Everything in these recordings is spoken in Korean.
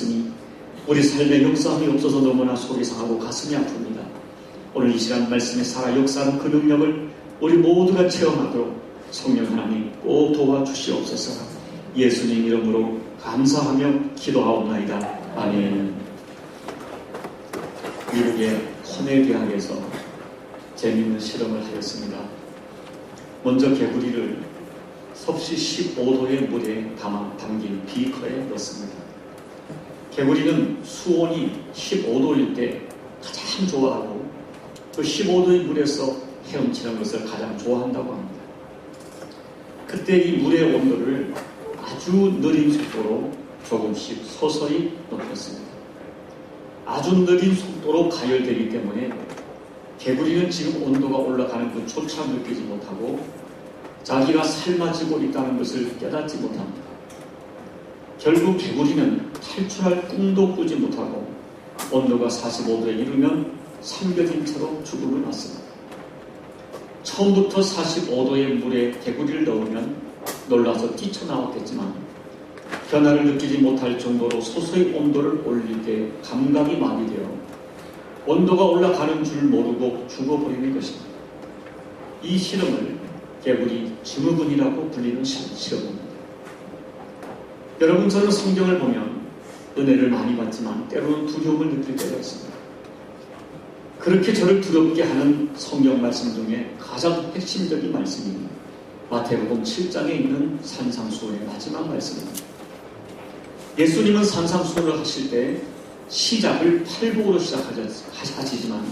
있으니 우리 삶에 역사함이 없어서 너무나 속이 상하고 가슴이 아픕니다. 오늘 이 시간 말씀에 살아 역사하는 그 능력을 우리 모두가 체험하도록 성령 하나님 꼭 도와주시옵소서. 예수님 이름으로 감사하며 기도하옵나이다. 아멘. 미국의 코넬 대학에서 재미있는 실험을 하였습니다. 먼저 개구리를 섭씨 15도의 물에 담긴 비커에 넣습니다. 개구리는 수온이 15도일 때 가장 좋아하고 그 15도의 물에서 헤엄치는 것을 가장 좋아한다고 합니다. 그때 이 물의 온도를 아주 느린 속도로 조금씩 서서히 높였습니다. 아주 느린 속도로 가열되기 때문에 개구리는 지금 온도가 올라가는 것조차 느끼지 못하고 자기가 삶아지고 있다는 것을 깨닫지 못합니다. 결국 개구리는 탈출할 꿈도 꾸지 못하고 온도가 45도에 이르면 삼겨진 채로 죽음을 맞습니다. 처음부터 45도의 물에 개구리를 넣으면 놀라서 뛰쳐나왔겠지만 변화를 느끼지 못할 정도로 서서히 온도를 올릴 때 감각이 마비되어 온도가 올라가는 줄 모르고 죽어버리는 것입니다. 이 실험을 개구리 증후군이라고 불리는 실험입니다. 여러분, 저는 성경을 보면 은혜를 많이 받지만 때로는 두려움을 느낄 때가 있습니다. 그렇게 저를 두렵게 하는 성경 말씀 중에 가장 핵심적인 말씀이 마태복음 7장에 있는 산상수훈의 마지막 말씀입니다. 예수님은 산상수훈을 하실 때 시작을 팔복으로 시작하시지만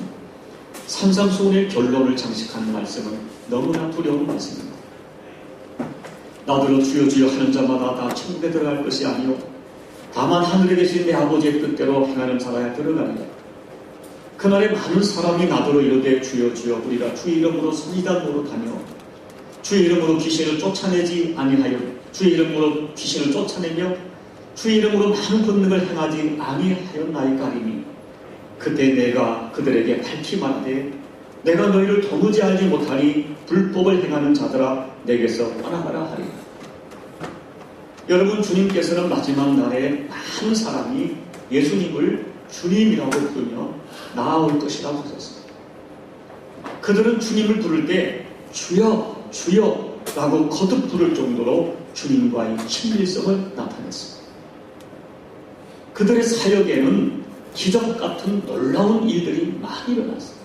산상수훈의 결론을 장식하는 말씀은 너무나 두려운 말씀입니다. 나더러 주여 주여 하는 자마다 다 천국에 들어갈 것이 아니요 다만 하늘에 계신 내 아버지의 뜻대로 행하는 자라야 들어가리라. 그날에 많은 사람이 나더러 이르되 주여 주여 우리가 주의 이름으로 선지자 노릇하며 주의 이름으로 귀신을 쫓아내지 아니하여 주의 이름으로 귀신을 쫓아내며 주의 이름으로 많은 권능을 행하지 아니하였나이까리니 그때 내가 그들에게 밝히 말하되 내가 너희를 도무지 알지 못하니 불법을 행하는 자들아 내게서 떠나가라 하리라. 여러분, 주님께서는 마지막 날에 많은 사람이 예수님을 주님이라고 부르며 나아올 것이라고 하셨습니다. 그들은 주님을 부를 때 주여 주여 라고 거듭 부를 정도로 주님과의 친밀성을 나타냈습니다. 그들의 사역에는 기적 같은 놀라운 일들이 많이 일어났습니다.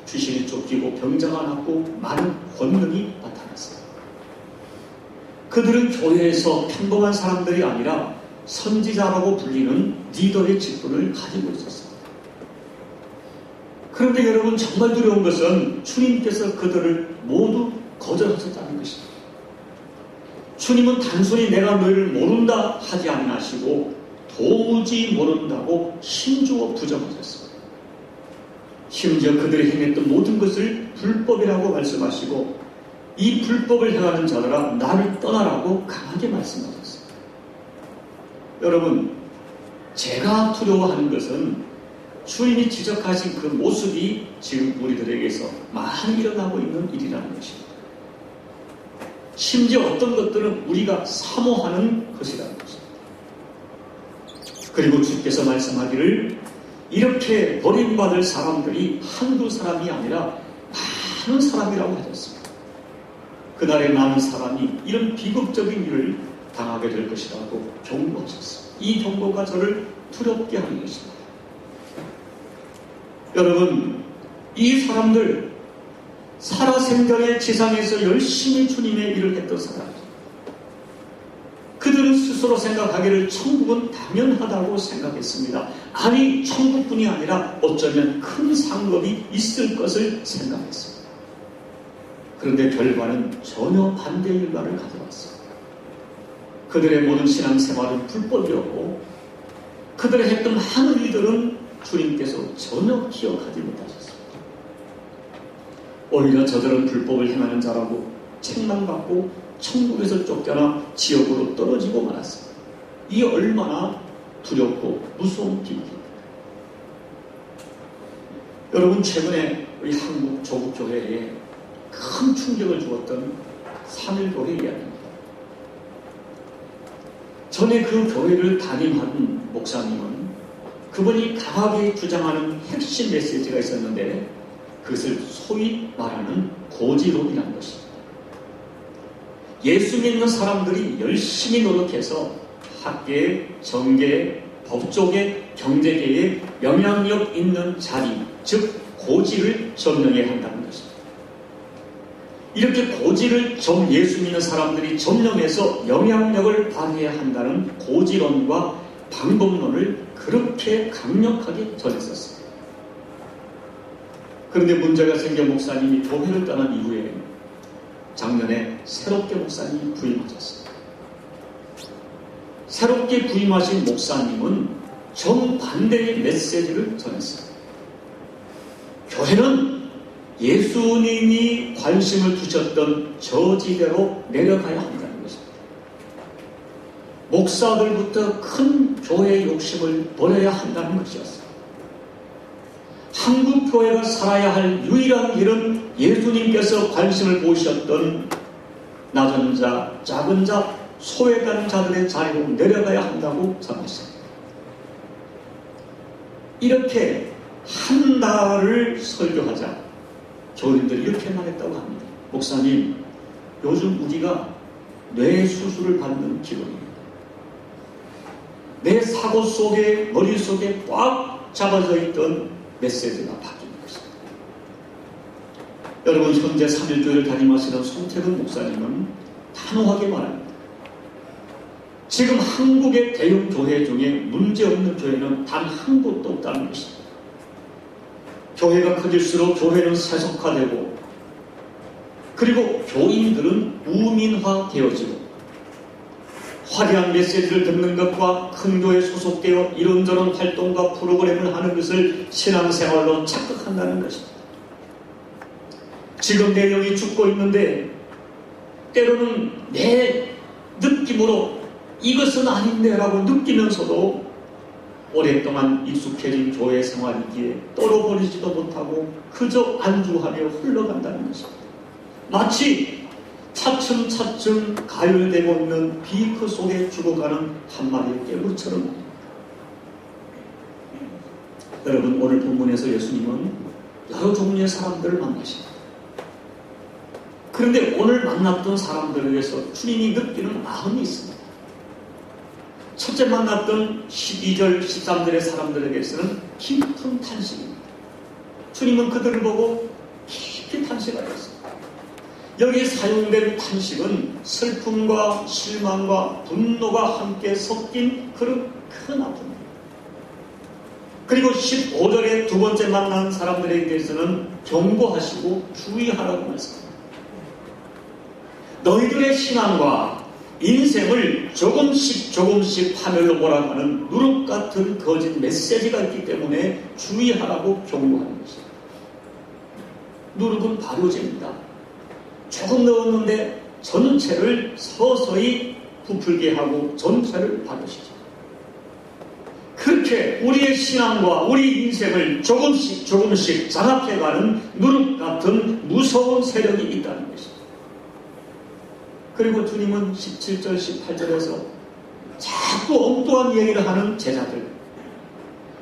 귀신이 쫓기고 병자가 낫고 많은 권능이 나타났습니다. 그들은 교회에서 평범한 사람들이 아니라 선지자라고 불리는 리더의 직분을 가지고 있었습니다. 그런데 여러분, 정말 두려운 것은 주님께서 그들을 모두 거절하셨다는 것입니다. 주님은 단순히 내가 너희를 모른다 하지 아니하시고 도무지 모른다고 힘주어 부정하셨습니다. 심지어 그들이 행했던 모든 것을 불법이라고 말씀하시고 이 불법을 행하는 자들아 나를 떠나라고 강하게 말씀하셨습니다. 여러분, 제가 두려워하는 것은 주님이 지적하신 그 모습이 지금 우리들에게서 많이 일어나고 있는 일이라는 것입니다. 심지어 어떤 것들은 우리가 사모하는 것이라는 것입니다. 그리고 주께서 말씀하기를 이렇게 버림받을 사람들이 한두 사람이 아니라 많은 사람이라고 하셨습니다. 그날에 많은 사람이 이런 비극적인 일을 당하게 될 것이라고 경고하셨습니다. 이 경고가 저를 두렵게 하는 것입니다. 여러분, 이 사람들 살아생전에 지상에서 열심히 주님의 일을 했던 사람들, 그들은 스스로 생각하기를 천국은 당연하다고 생각했습니다. 아니, 천국뿐이 아니라 어쩌면 큰 상급이 있을 것을 생각했습니다. 그런데 결과는 전혀 반대의 결과를 가져왔습니다. 그들의 모든 신앙생활은 불법이었고 그들의 했던 많은 일들은 주님께서 전혀 기억하지 못하셨습니다. 오히려 저들은 불법을 행하는 자라고 책망받고 천국에서 쫓겨나 지옥으로 떨어지고 말았습니다. 이 얼마나 두렵고 무서운 비극입니다. 여러분, 최근에 우리 한국 조국교회에 큰 충격을 주었던 3.1교회 이야기입니다. 전에 그 교회를 담임하던 목사님은 그분이 강하게 주장하는 핵심 메시지가 있었는데 그것을 소위 말하는 고지론이라는 것입니다. 예수 믿는 사람들이 열심히 노력해서 학계, 정계, 법조계, 경제계에 영향력 있는 자리, 즉 고지를 점령해야 한다는 것입니다. 이렇게 고지를 예수 믿는 사람들이 점령해서 영향력을 발휘해야 한다는 고지론과 방법론을 그렇게 강력하게 전했었습니다. 그런데 문제가 생겨 목사님이 교회를 떠난 이후에 작년에 새롭게 목사님이 부임하셨습니다. 새롭게 부임하신 목사님은 정반대의 메시지를 전했습니다. 교회는 예수님이 관심을 두셨던 저지대로 내려가야 한다는 것입니다. 목사들부터 큰 교회의 욕심을 버려야 한다는 것이었습니다. 한국 교회가 살아야 할 유일한 길은 예수님께서 관심을 보이셨던 낮은 자, 작은 자, 소외된 자들의 자리로 내려가야 한다고 전했습니다. 이렇게 한 달을 설교하자 교인들이 이렇게 말했다고 합니다. 목사님, 요즘 우리가 뇌 수술을 받는 기분입니다. 내 사고 속에, 머릿속에 꽉 잡아져 있던 메시지가 바뀐 것입니다. 여러분, 현재 3.1교회를 담임하시는 손태근 목사님은 단호하게 말합니다. 지금 한국의 대형 교회 중에 문제없는 교회는 단 한 곳도 없다는 것입니다. 교회가 커질수록 교회는 세속화되고 그리고 교인들은 우민화되어지고 화려한 메시지를 듣는 것과 큰 교회에 소속되어 이런저런 활동과 프로그램을 하는 것을 신앙생활로 착각한다는 것입니다. 지금 내 영이 죽고 있는데 때로는 내 느낌으로 이것은 아닌데 라고 느끼면서도 오랫동안 익숙해진 교회 생활이기에 떨어버리지도 못하고 그저 안주하며 흘러간다는 것입니다. 마치 차츰차츰 가열되고 있는 비크 속에 죽어가는 한 마리의 깨물처럼. 여러분, 오늘 본문에서 예수님은 여러 종류의 사람들을 만나십니다. 그런데 오늘 만났던 사람들에게서 주님이 느끼는 마음이 있습니다. 첫째 만났던 12절, 13절의 사람들에게서는 깊은 탄식입니다. 주님은 그들을 보고 깊이 탄식하셨습니다. 여기 사용된 탄식은 슬픔과 실망과 분노가 함께 섞인 그런 큰 아픔입니다. 그리고 15절에 두 번째 만난 사람들에 대해서는 경고하시고 주의하라고 말씀합니다. 너희들의 신앙과 인생을 조금씩 하늘로 몰아가는 누룩 같은 거짓 메시지가 있기 때문에 주의하라고 경고하는 것입니다. 누룩은 발효제입니다. 조금 넣었는데 전체를 서서히 부풀게 하고 전체를 발효시킵니다. 그렇게 우리의 신앙과 우리 인생을 조금씩 장악해가는 누룩 같은 무서운 세력이 있다는 것입니다. 그리고 주님은 17절, 18절에서 자꾸 엉뚱한 얘기를 하는 제자들,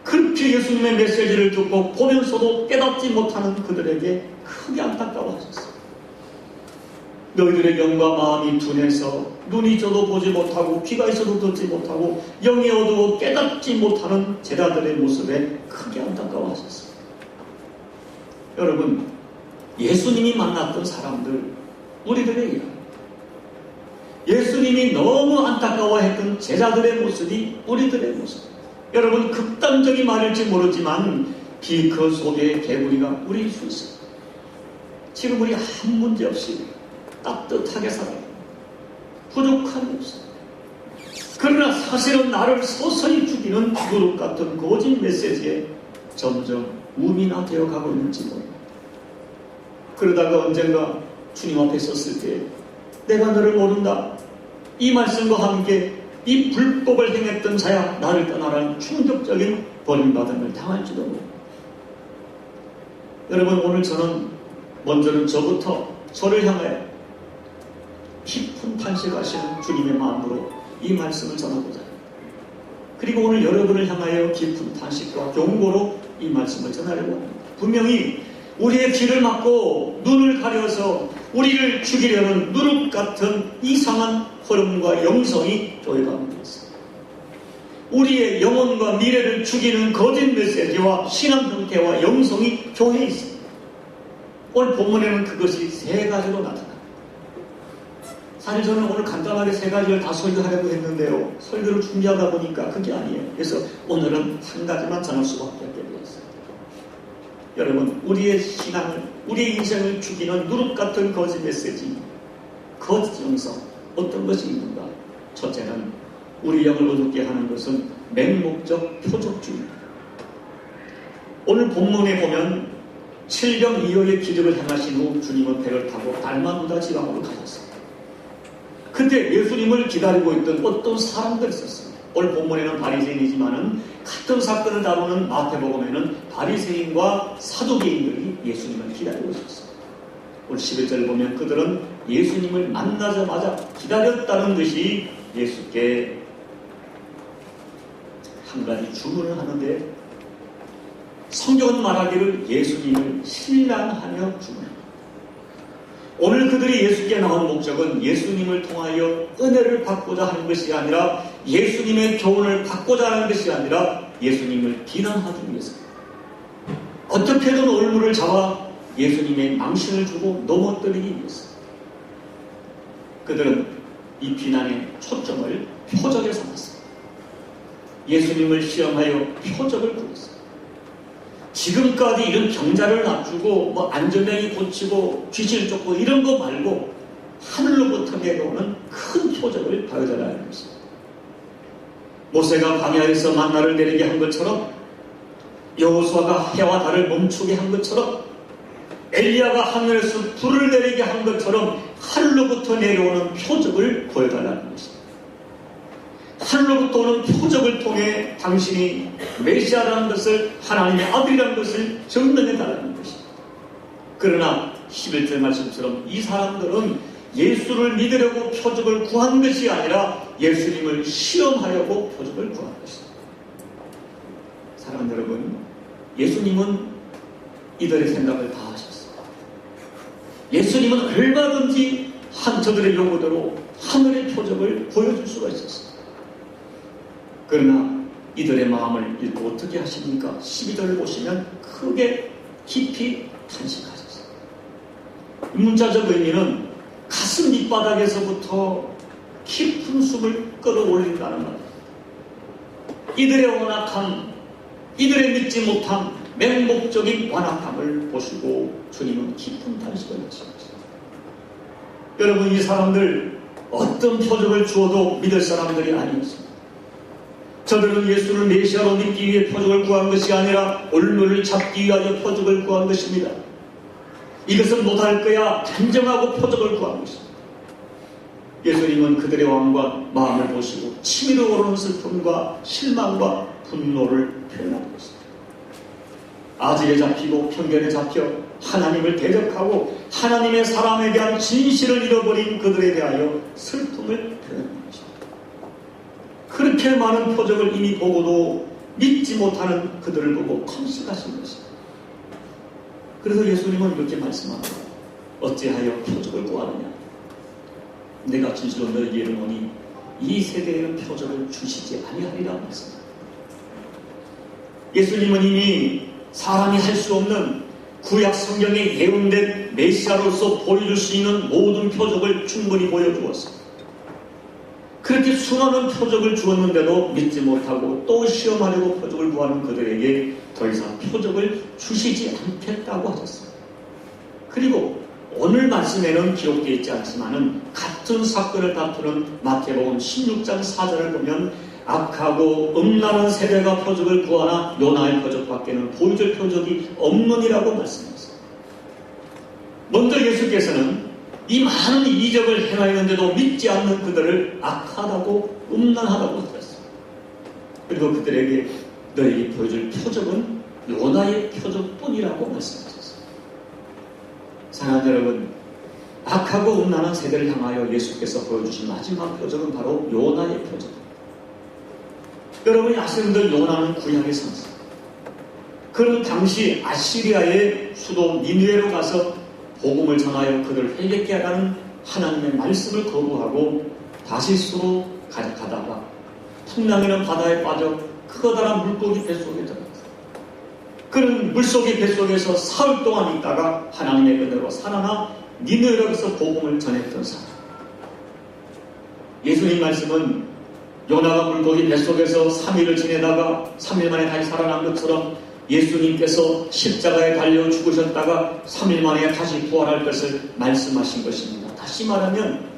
그렇게 예수님의 메시지를 듣고 보면서도 깨닫지 못하는 그들에게 크게 안타까워하셨어요. 너희들의 영과 마음이 둔해서 눈이 있어도 보지 못하고 귀가 있어도 듣지 못하고 영이 어두워 깨닫지 못하는 제자들의 모습에 크게 안타까워하셨어요. 여러분, 예수님이 만났던 사람들, 우리들의 일, 예수님이 너무 안타까워했던 제자들의 모습이 우리들의 모습. 여러분, 극단적인 말일지 모르지만 비그 속에 개구리가 우리일 수 있습니다. 지금 우리 아무 문제 없이 따뜻하게 살아요. 부족함이 없어요. 그러나 사실은 나를 서서히 죽이는 누룩 같은 거짓 메시지에 점점 우민화되어 가고 있는지 모릅니다. 그러다가 언젠가 주님 앞에 섰을 때 내가 너를 모른다. 이 말씀과 함께 이 불법을 행했던 자야 나를 떠나라는 충격적인 버림받음을 당할지도 모릅니다. 여러분, 오늘 저는 먼저는 저를 향하여 깊은 탄식하시는 주님의 마음으로 이 말씀을 전하고자 합니다. 그리고 오늘 여러분을 향하여 깊은 탄식과 경고로 이 말씀을 전하려고 합니다. 분명히 우리의 귀를 막고 눈을 가려서 우리를 죽이려는 누룩 같은 이상한 흐름과 영성이 교회 가운데 있습니다. 우리의 영혼과 미래를 죽이는 거짓 메시지와 신앙 형태와 영성이 교회에 있습니다. 오늘 본문에는 그것이 세 가지로 나타납니다. 사실 저는 오늘 간단하게 세 가지를 다 설교하려고 했는데요. 설교를 준비하다 보니까 그게 아니에요. 그래서 오늘은 한 가지만 전할 수밖에 없게 되었어요. 여러분, 우리의 신앙을, 우리의 인생을 죽이는 누룩 같은 거짓 메시지, 거짓 영성, 어떤 것이 있는가? 첫째는 우리 영을 어둡게 하는 것은 맹목적 표적주의입니다. 오늘 본문에 보면 7병 2호의 기적을 행하신 후 주님은 배를 타고 달마누다 지방으로 가셨습니다. 그때 예수님을 기다리고 있던 어떤 사람들이 있었습니다. 오늘 본문에는 바리새인이지만은 같은 사건을 다루는 마태복음에는 바리새인과 사두개인들이 예수님을 기다리고 있었습니다. 오늘 11절 보면 그들은 예수님을 만나자마자 기다렸다는 것이 예수께 한 가지 주문을 하는데, 성경은 말하기를 예수님을 신랑하며 주문합니다. 오늘 그들이 예수께 나온 목적은 예수님을 통하여 은혜를 받고자 하는 것이 아니라, 예수님의 교훈을 받고자 하는 것이 아니라 예수님을 비난하기 위해서입니다. 어떻게든 올무를 잡아 예수님의 망신을 주고 넘어뜨리기 위해서. 그들은 이 비난의 초점을 표적에 삼았습니다. 예수님을 시험하여 표적을 구했습니다. 지금까지 이런 병자를 납주고 안전병이 고치고 귀신을 쫓고 이런 거 말고 하늘로부터 내려오는 큰 표적을 보여달라는 것입니다. 모세가 광야에서 만나를 내리게 한 것처럼, 여호수아가 해와 달을 멈추게 한 것처럼, 엘리야가 하늘에서 불을 내리게 한 것처럼 하늘로부터 내려오는 표적을 보여달라는 것입니다. 하늘로부터 오는 표적을 통해 당신이 메시아라는 것을, 하나님의 아들이라는 것을 증명해달라는 것입니다. 그러나 11절 말씀처럼 이 사람들은 예수를 믿으려고 표적을 구한 것이 아니라 예수님을 시험하려고 표적을 구한 것입니다. 사랑하는 여러분, 예수님은 이들의 생각을 다 하셨습니다. 예수님은 얼마든지 저들의 요구대로 하늘의 표적을 보여줄 수가 있었습니다. 그러나 이들의 마음을 읽고 어떻게 하십니까? 12절을 보시면 크게 깊이 탄식하셨어요. 문자적 의미는 가슴 밑바닥에서부터 깊은 숨을 끌어올린다는 말입니다. 이들의 완악함, 이들의 믿지 못함, 맹목적인 완악함을 보시고 주님은 깊은 탄식을 하셨습니다. 여러분, 이 사람들 어떤 표적을 주어도 믿을 사람들이 아니었습니다. 저들은 예수를 메시아로 믿기 위해 표적을 구한 것이 아니라 올무를 잡기 위하여 표적을 구한 것입니다. 이것은 못할 거야 단정하고 표적을 구한 것입니다. 예수님은 그들의 왕과 마음을 보시고 치밀어 오르는 슬픔과 실망과 분노를 표현하고 있습니다. 아직에 잡히고 편견에 잡혀 하나님을 대적하고 하나님의 사람에 대한 진실을 잃어버린 그들에 대하여 슬픔을 표현합니다. 그렇게 많은 표적을 이미 보고도 믿지 못하는 그들을 보고 탄식하신 것입니다. 그래서 예수님은 이렇게 말씀합니다. 어찌하여 표적을 구하느냐? 내가 진실로 너희에게 이르노니 이 세대에는 표적을 주시지 아니하리라 말씀합니다. 예수님은 이미 사람이 할 수 없는 구약 성경에 예언된 메시아로서 보여줄 수 있는 모든 표적을 충분히 보여주었습니다. 그렇게 수많은 표적을 주었는데도 믿지 못하고 또 시험하려고 표적을 구하는 그들에게 더 이상 표적을 주시지 않겠다고 하셨습니다. 그리고 오늘 말씀에는 기록되어 있지 않지만은 같은 사건을 다투는 마태복음 16장 4절을 보면 악하고 음란한 세대가 표적을 구하나 요나의 표적밖에는 보여줄 표적이 없느니라고 말씀하셨습니다. 먼저 예수께서는 이 많은 이적을 행하였는데도 믿지 않는 그들을 악하다고 음란하다고 하셨습니다. 그리고 그들에게 너희에게 보여줄 표적은 요나의 표적뿐이라고 말씀하셨습니다. 사랑하는 여러분, 악하고 음란한 세대를 향하여 예수께서 보여주신 마지막 표적은 바로 요나의 표적입니다. 여러분이 아시는 대로 요나는 구약의 선지. 그는 당시 아시리아의 수도 니느웨로 가서 복음을 전하여 그들을 회개케 하라는 하나님의 말씀을 거부하고 다시스로 가다가 풍랑이는 바다에 빠져 커다란 물고기 뱃속에 들어갔어요. 그는 물속의 뱃속에서 사흘 동안 있다가 하나님의 은혜로 살아나 니느웨로에서 복음을 전했던 사람. 예수님 말씀은 요나가 물고기 뱃속에서 3일을 지내다가 3일 만에 다시 살아난 것처럼 예수님께서 십자가에 달려 죽으셨다가 3일 만에 다시 부활할 것을 말씀하신 것입니다. 다시 말하면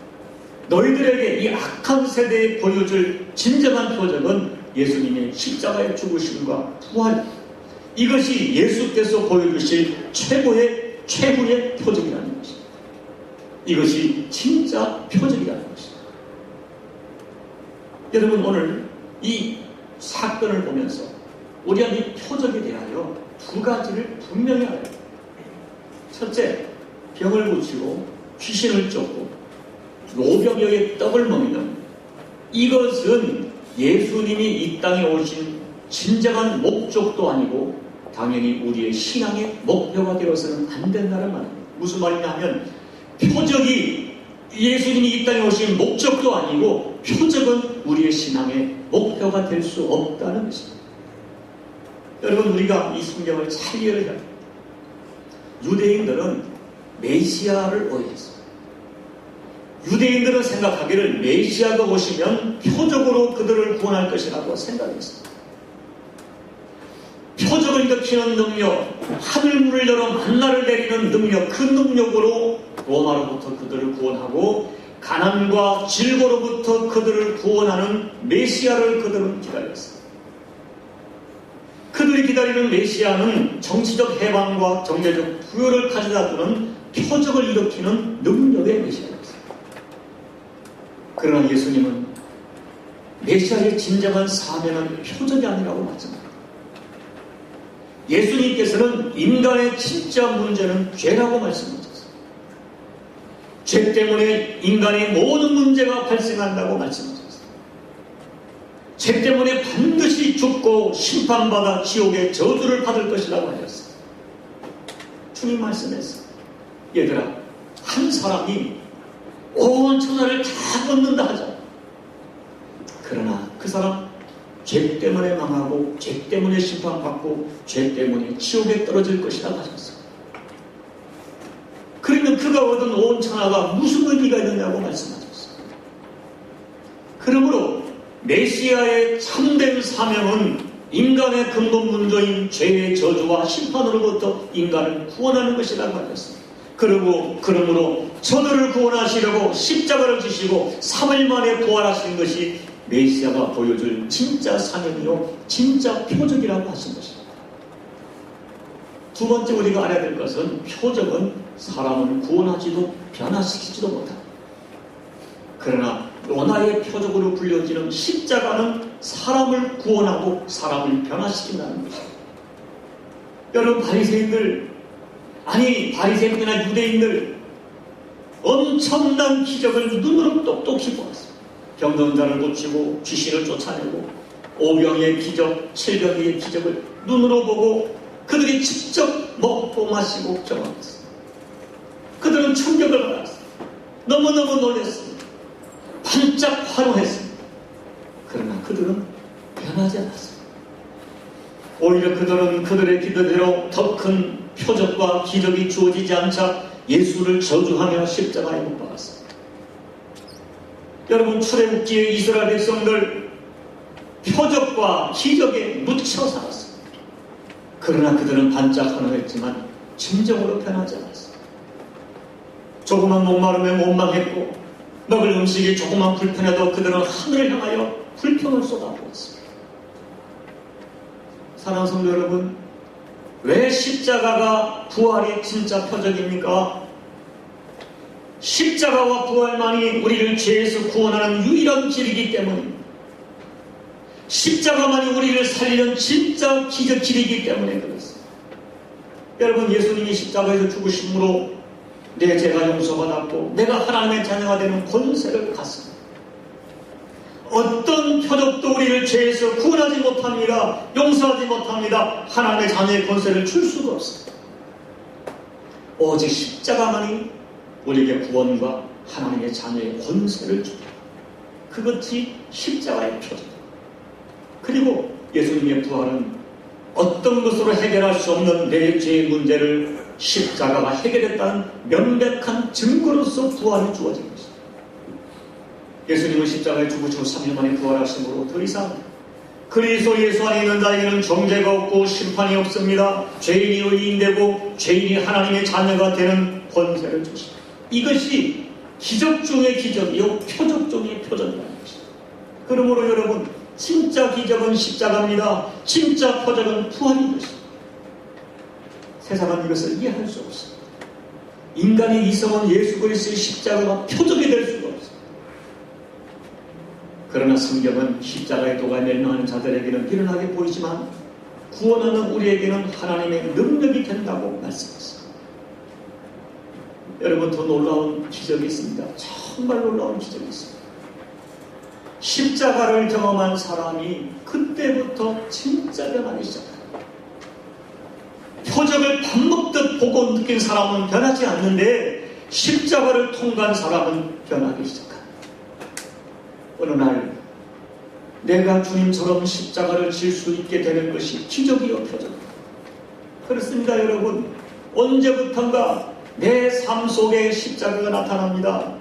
너희들에게 이 악한 세대에 보여줄 진정한 표적은 예수님의 십자가의 죽으심과 부활, 이것이 예수께서 보여주실 최후의 표적이라는 것입니다. 이것이 진짜 표적이라는 것입니다. 여러분, 오늘 이 사건을 보면서 우리가 이 표적에 대하여 두 가지를 분명히 알아야 합니다. 첫째, 병을 고치고 귀신을 쫓고 노병역의 떡을 먹는 이것은 예수님이 이 땅에 오신 진정한 목적도 아니고 당연히 우리의 신앙의 목표가 되어서는 안 된다는 말입니다. 무슨 말이냐 하면 표적이 예수님이 이 땅에 오신 목적도 아니고 표적은 우리의 신앙의 목표가 될 수 없다는 것입니다. 여러분, 우리가 이 성경을 잘 이해를 해야 합니다. 유대인들은 메시아를 오해했어요. 유대인들은 생각하기를 메시아가 오시면 표적으로 그들을 구원할 것이라고 생각했어요. 표적을 일으키는 능력, 하늘문을 열어 만나를 내리는 능력, 그 능력으로 로마로부터 그들을 구원하고 가난과 질고로부터 그들을 구원하는 메시아를 그들은 기다렸어요. 그들이 기다리는 메시아는 정치적 해방과 경제적 부여를 가져다 주는 표적을 일으키는 능력의 메시아였어요. 그러나 예수님은 메시아의 진정한 사명은 표적이 아니라고 말씀합니다. 예수님께서는 인간의 진짜 문제는 죄라고 말씀하셨어요. 죄 때문에 인간의 모든 문제가 발생한다고 말씀하셨어요. 죄 때문에 반드시 죽고 심판받아 지옥의 저주를 받을 것이라고 하셨어요. 주님 말씀했어요. 얘들아, 한 사람이 온 천하를 다 얻는다 하자. 그러나 그 사람 죄 때문에 망하고 죄 때문에 심판받고 죄 때문에 지옥에 떨어질 것이라고 하셨어요. 그러면 그가 얻은 온 천하가 무슨 의미가 있느냐고 말씀하셨어요. 그러므로 메시아의 참된 사명은 인간의 근본 문제인 죄의 저주와 심판으로부터 인간을 구원하는 것이라고 하셨어요. 그러므로 저들을 구원하시려고 십자가를 지시고 3일 만에 부활하신 것이 메시아가 보여줄 진짜 사명이요 진짜 표적이라고 하신 것입니다. 두 번째 우리가 알아야 될 것은 표적은 사람을 구원하지도 변화시키지도 못합니다. 그러나 요나의 표적으로 불려지는 십자가는 사람을 구원하고 사람을 변화시킨다는 것입니다. 여러분, 바리새인들이나 유대인들 엄청난 기적을 눈으로 똑똑히 보았습니다. 병든 자를 고치고 귀신을 쫓아내고 오병의 기적, 칠병의 기적을 눈으로 보고 그들이 직접 먹고 마시고 경험했습니다. 그들은 충격을 받았습니다. 너무너무 놀랐습니다. 반짝 환호했습니다. 그러나 그들은 변하지 않았습니다. 오히려 그들은 그들의 기도대로 더 큰 표적과 기적이 주어지지 않자 예수를 저주하며 십자가에 못 박았습니다. 여러분, 출애굽기의 이스라엘 백성들 표적과 기적에 묻혀 살았습니다. 그러나 그들은 반짝 환호했지만 진정으로 변하지 않았습니다. 조그만 목마름에 원망했고 먹을 음식이 조그만 불편해도 그들은 하늘을 향하여 불평을 쏟아부었습니다. 사랑하는 성도 여러분, 왜 십자가가 부활의 진짜 표적입니까? 십자가와 부활만이 우리를 죄에서 구원하는 유일한 길이기 때문입니다. 십자가만이 우리를 살리는 진짜 기적 길이기 때문에 그렇습니다. 여러분, 예수님이 십자가에서 죽으심으로 내 죄가 용서받았고 내가 하나님의 자녀가 되는 권세를 갖습니다. 어떤 표적도 우리를 죄에서 구원하지 못합니다. 용서하지 못합니다. 하나님의 자녀의 권세를 줄 수가 없습니다. 오직 십자가만이 우리에게 구원과 하나님의 자녀의 권세를 줍니다. 그것이 십자가의 표적. 그리고 예수님의 부활은 어떤 것으로 해결할 수 없는 내 죄의 문제를 십자가가 해결했다는 명백한 증거로서 부활이 주어진 것입니다. 예수님은 십자가에 죽으시고 3일 만에 부활하심으로 더 이상 그리스도 예수 안에 있는 자에게는 정죄가 없고 심판이 없습니다. 죄인이 의인되고 죄인이 하나님의 자녀가 되는 권세를 주십니다. 이것이 기적 중의 기적이요 표적 중의 표적이라는 것입니다. 그러므로 여러분, 진짜 기적은 십자가입니다. 진짜 표적은 부활인 것입니다. 세상은 이것을 이해할 수 없습니다. 인간의 이성은 예수 그리스도의 십자가가 표적이 될 수가 없습니다. 그러나 성경은 십자가의 도가 멸망하는 자들에게는 미련하게 보이지만 구원하는 우리에게는 하나님의 능력이 된다고 말씀했습니다. 여러분, 더 놀라운 기적이 있습니다. 정말 놀라운 기적이 있습니다. 십자가를 경험한 사람이 그때부터 진짜 변하기 시작합니다. 표적을 밥 먹듯 보고 느낀 사람은 변하지 않는데 십자가를 통과한 사람은 변하기 시작합니다. 어느 날 내가 주님처럼 십자가를 질 수 있게 되는 것이 기적이요 표적입니다. 그렇습니다. 여러분, 언제부턴가 내 삶 속에 십자가가 나타납니다.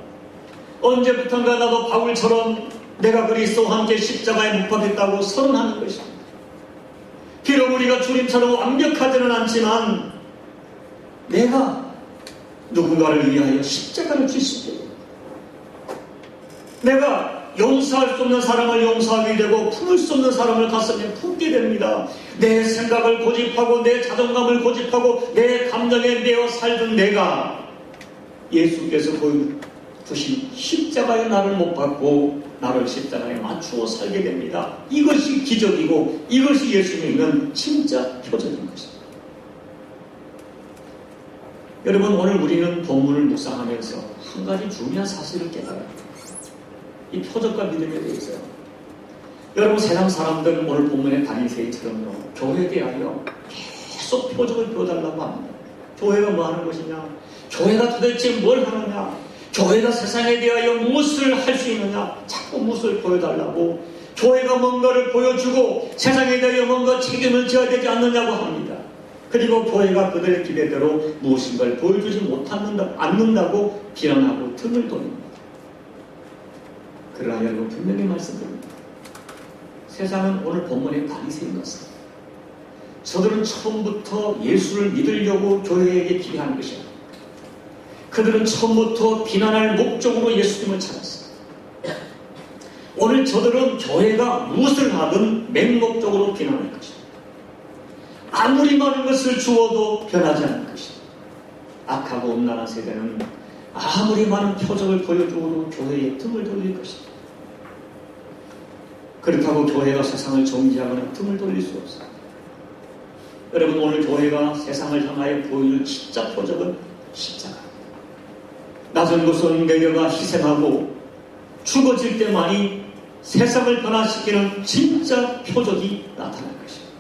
언제부턴가 나도 바울처럼 내가 그리스도와 함께 십자가에 못 박혔다고 선언하는 것입니다. 비록 우리가 주님처럼 완벽하지는 않지만 내가 누군가를 위하여 십자가를 질 수 있게 됩니다. 내가 용서할 수 없는 사람을 용서하게 되고 품을 수 없는 사람을 가슴에 품게 됩니다. 내 생각을 고집하고 내 자존감을 고집하고 내 감정에 매어 살던 내가 예수께서 보여주신 십자가에 나를 못 박고 나를 십자가에 맞추어 살게 됩니다. 이것이 기적이고 이것이 예수 믿는 진짜 표적인 것입니다. 여러분, 오늘 우리는 본문을 묵상하면서 한 가지 중요한 사실을 깨달아요. 이 표적과 믿음에 대해서요. 여러분, 세상 사람들은 오늘 본문의 바리새인처럼요, 교회에 대하여 계속 표적을 보여달라고 합니다. 교회가 뭐 하는 것이냐? 교회가 도대체 뭘 하느냐? 교회가 세상에 대하여 무엇을 할 수 있느냐? 자꾸 무엇을 보여달라고, 교회가 뭔가를 보여주고 세상에 대하여 뭔가 책임을 져야 되지 않느냐고 합니다. 그리고 교회가 그들의 기대대로 무엇인가를 보여주지 않는다고 비난하고 등을 돌립니다. 그러나 여러분, 분명히 말씀드립니다. 세상은 오늘 본문의 바리새인 같습니다. 저들은 처음부터 예수를 믿으려고 교회에게 기대하는 것이 아닙니다. 그들은 처음부터 비난할 목적으로 예수님을 찾았습니다. 오늘 저들은 교회가 무엇을 하든 맹목적으로 비난할 것입니다. 아무리 많은 것을 주어도 변하지 않을 것입니다. 악하고 음란한 세대는 아무리 많은 표적을 보여주어도 교회에 등을 돌릴 것입니다. 그렇다고 교회가 세상을 정지하거나 등을 돌릴 수 없습니다. 여러분, 오늘 교회가 세상을 향하여 보여줄 진짜 표적은 십자가입니다. 낮은 곳은 내려가 희생하고 죽어질 때만이 세상을 변화시키는 진짜 표적이 나타날 것입니다.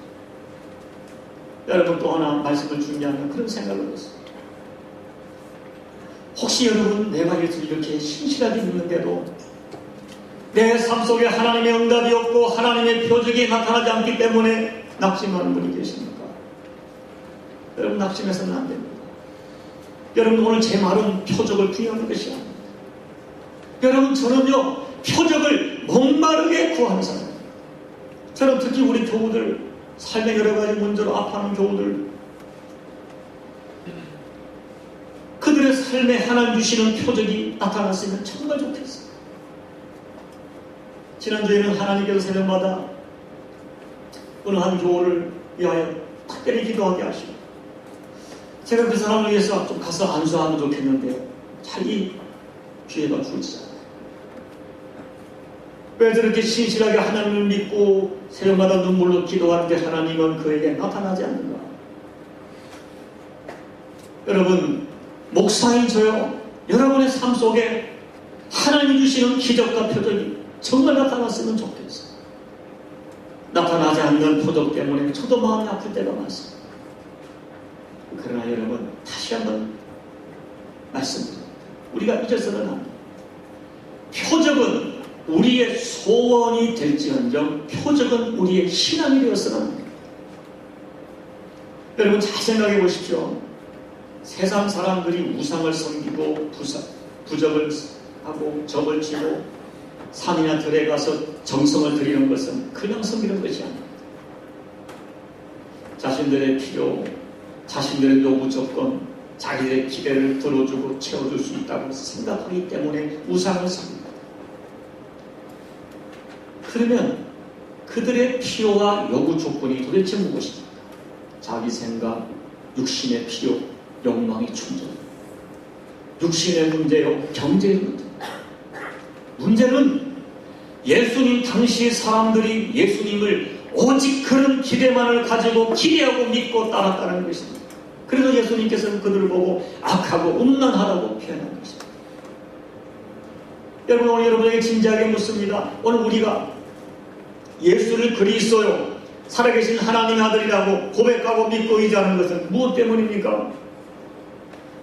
여러분, 또 하나 말씀을 준비하면 그런 생각을 했습니다. 혹시 여러분, 내가 예수를 이렇게 신실하게 믿는데도 내 삶 속에 하나님의 응답이 없고 하나님의 표적이 나타나지 않기 때문에 낙심하는 분이 계십니까? 여러분, 낙심해서는 안 됩니다. 여러분, 오늘 제 말은 표적을 부여하는 것이 아닙니다. 여러분, 저는요, 표적을 목마르게 구하는 사람입니다. 저는 특히 우리 교우들, 삶의 여러 가지 문제로 아파하는 교우들, 그들의 삶에 하나님 주시는 표적이 나타났으면 정말 좋겠어요. 지난주에는 하나님께서 새벽마다 어느 한 교우를 위하여 특별히 기도하게 하시고, 제가 그 사람을 위해서 좀 가서 안수하면 좋겠는데 잘 이 기회가 주어지지 않아요. 왜 저렇게 신실하게 하나님을 믿고 새벽마다 눈물로 기도하는데 하나님은 그에게 나타나지 않는가? 여러분, 목사인 저요, 여러분의 삶 속에 하나님이 주시는 기적과 표적이 정말 나타났으면 좋겠어요. 나타나지 않는 표적 때문에 저도 마음이 아플 때가 많습니다. 그러나 여러분, 다시 한번 말씀드립니다. 우리가 잊어서는 안 됩니다. 표적은 우리의 소원이 될지언정 표적은 우리의 신앙이 되어서는 안 됩니다. 여러분 잘 생각해 보십시오. 세상 사람들이 우상을 섬기고 부적을 하고 적을 지고 산이나 들에 가서 정성을 들이는 것은 그냥 섬기는 것이 아닙니다. 자신들의 필요, 자신들의 요구 조건, 자기들의 기대를 들어주고 채워줄 수 있다고 생각하기 때문에 우상을 섬깁니다. 그러면 그들의 필요와 요구 조건이 도대체 무엇입니까? 자기 생각, 육신의 필요, 욕망이 충족. 육신의 문제요, 경제의 문제. 문제는 예수님 당시 사람들이 예수님을 오직 그런 기대만을 가지고 기대하고 믿고 따랐다는 것입니다. 그래서 예수님께서는 그들을 보고 악하고 음란하다고 표현한 것입니다. 여러분, 오늘 여러분에게 진지하게 묻습니다. 오늘 우리가 예수를 그리스도요 살아계신 하나님의 아들이라고 고백하고 믿고 의지하는 것은 무엇 때문입니까?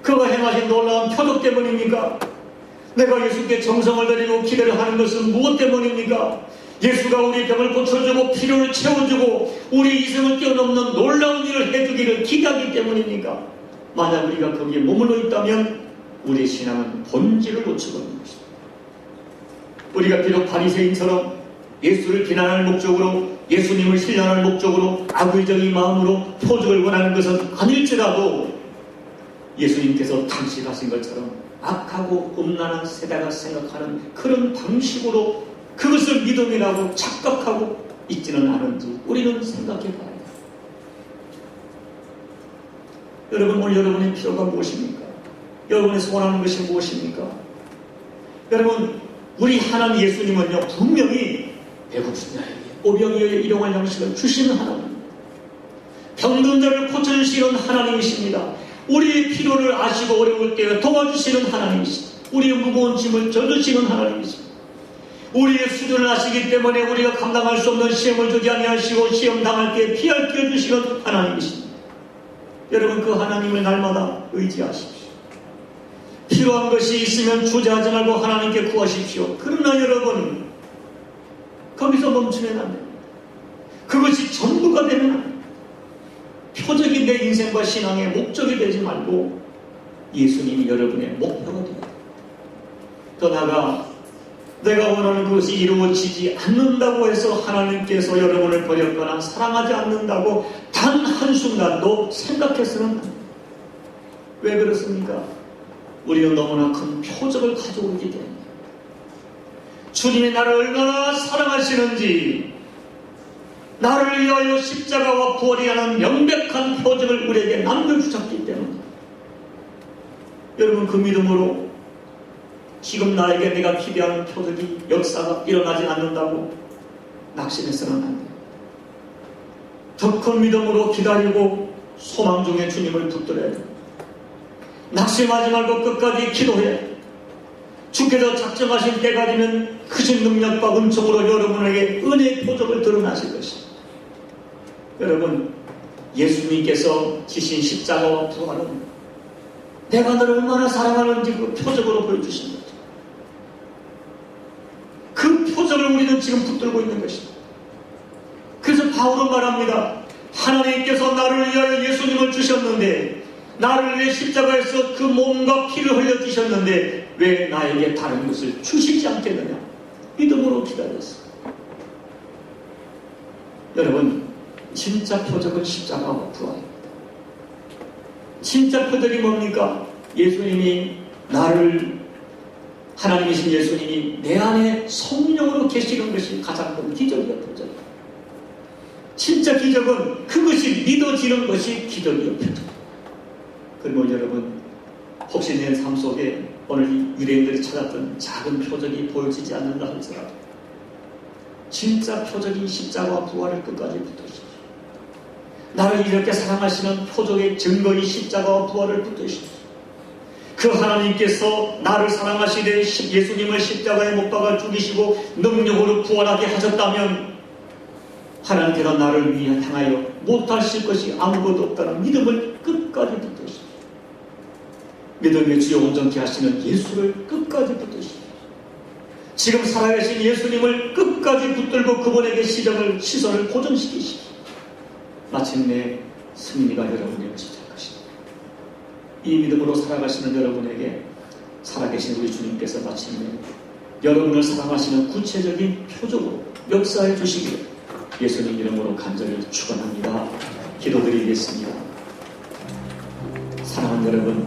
그가 행하신 놀라운 표적 때문입니까? 내가 예수께 정성을 들이고 기대를 하는 것은 무엇 때문입니까? 예수가 우리 병을 고쳐주고 필요를 채워주고 우리 이생을 뛰어넘는 놀라운 일을 해주기를 기대하기 때문입니까? 만약 우리가 거기에 머물러 있다면 우리의 신앙은 본질을 놓치고 있는 것입니다. 우리가 비록 바리새인처럼 예수를 비난할 목적으로, 예수님을 신뢰할 목적으로 악의적인 마음으로 표적을 원하는 것은 아닐지라도 예수님께서 당시하신 것처럼 악하고 음란한 세대가 생각하는 그런 방식으로 그것을 믿음이라고 착각하고 있지는 않은지 우리는 생각해 봐야 돼요. 여러분, 오늘 여러분의 필요가 무엇입니까? 여러분의 소원하는 것이 무엇입니까? 여러분, 우리 하나님 예수님은요 분명히 배고픈 자에게 오병이어의 일용할 양식을 주시는 하나님입니다. 병든 자를 고쳐주시는 하나님이십니다. 우리의 필요를 아시고 어려울 때 도와주시는 하나님이십니다. 우리의 무거운 짐을 져주시는 하나님이십니다. 우리의 수준을 아시기 때문에 우리가 감당할 수 없는 시험을 주지 아니하시고 시험 당할 때 피할 길 주시는 하나님이십니다. 여러분, 그 하나님을 날마다 의지하십시오. 필요한 것이 있으면 주저하지 말고 하나님께 구하십시오. 그러나 여러분, 거기서 멈추면 안 됩니다. 그것이 전부가 되면 안 됩니다. 표적이 내 인생과 신앙의 목적이 되지 말고 예수님이 여러분의 목표가 되어야 됩니다. 더 나아가 내가 원하는 것이 이루어지지 않는다고 해서 하나님께서 여러분을 버렸거나 사랑하지 않는다고 단 한순간도 생각해서는 안 됩니다. 왜 그렇습니까? 우리는 너무나 큰 표적을 가지고 있기 때문에 주님이 나를 얼마나 사랑하시는지 나를 위하여 십자가와 부활이 하는 명백한 표적을 우리에게 남겨주셨기 때문에 여러분, 그 믿음으로 지금 나에게 내가 기대하는 표적이 역사가 일어나지 않는다고 낙심해서는 안 돼요. 더 큰 믿음으로 기다리고 소망 중에 주님을 붙들어야 돼요. 낙심하지 말고 끝까지 기도해. 주께서 작정하신 때가 되면 크신 능력과 은총으로 여러분에게 은혜의 표적을 드러나실 것입니다. 여러분, 예수님께서 지신 십자가와 부활은 내가 너를 얼마나 사랑하는지 그 표적으로 보여주신 거죠. 그 표적을 우리는 지금 붙들고 있는 것입니다. 그래서 바울은 말합니다. 하나님께서 나를 위하여 예수님을 주셨는데 나를 위해 십자가에서 그 몸과 피를 흘려주셨는데 왜 나에게 다른 것을 주시지 않겠느냐? 믿음으로 기다렸어요. 여러분, 진짜 표적은 십자가와 부활입니다. 진짜 표적이 뭡니까? 예수님이 나를, 하나님이신 예수님이 내 안에 성령으로 계시는 것이 가장 큰 기적이요 표적이에요. 진짜 기적은 그것이 믿어지는 것이 기적이요 표적. 그리고 여러분, 혹시 내 삶 속에 오늘 유대인들이 찾았던 작은 표적이 보여지지 않는다 할지라도 진짜 표적인 십자가와 부활을 끝까지 붙드십시오. 나를 이렇게 사랑하시는 표적의 증거인 십자가와 부활을 붙드십시오. 그 하나님께서 나를 사랑하시되 예수님을 십자가에 못 박아 죽이시고 능력으로 구원하게 하셨다면 하나님께서 나를 위해 향하여 못하실 것이 아무것도 없다는 믿음을 끝까지 붙드십시오. 믿음의 주요 온전케 하시는 예수를 끝까지 붙드십시오. 지금 살아계신 예수님을 끝까지 붙들고 그분에게 시선을 고정시키십시오. 마침내 승리가 여러분에게 시작할 것입니다. 이 믿음으로 살아가시는 여러분에게 살아계신 우리 주님께서 마침내 여러분을 사랑하시는 구체적인 표적으로 역사해 주시기를 예수님 이름으로 간절히 축원합니다. 기도드리겠습니다. 사랑하는 여러분,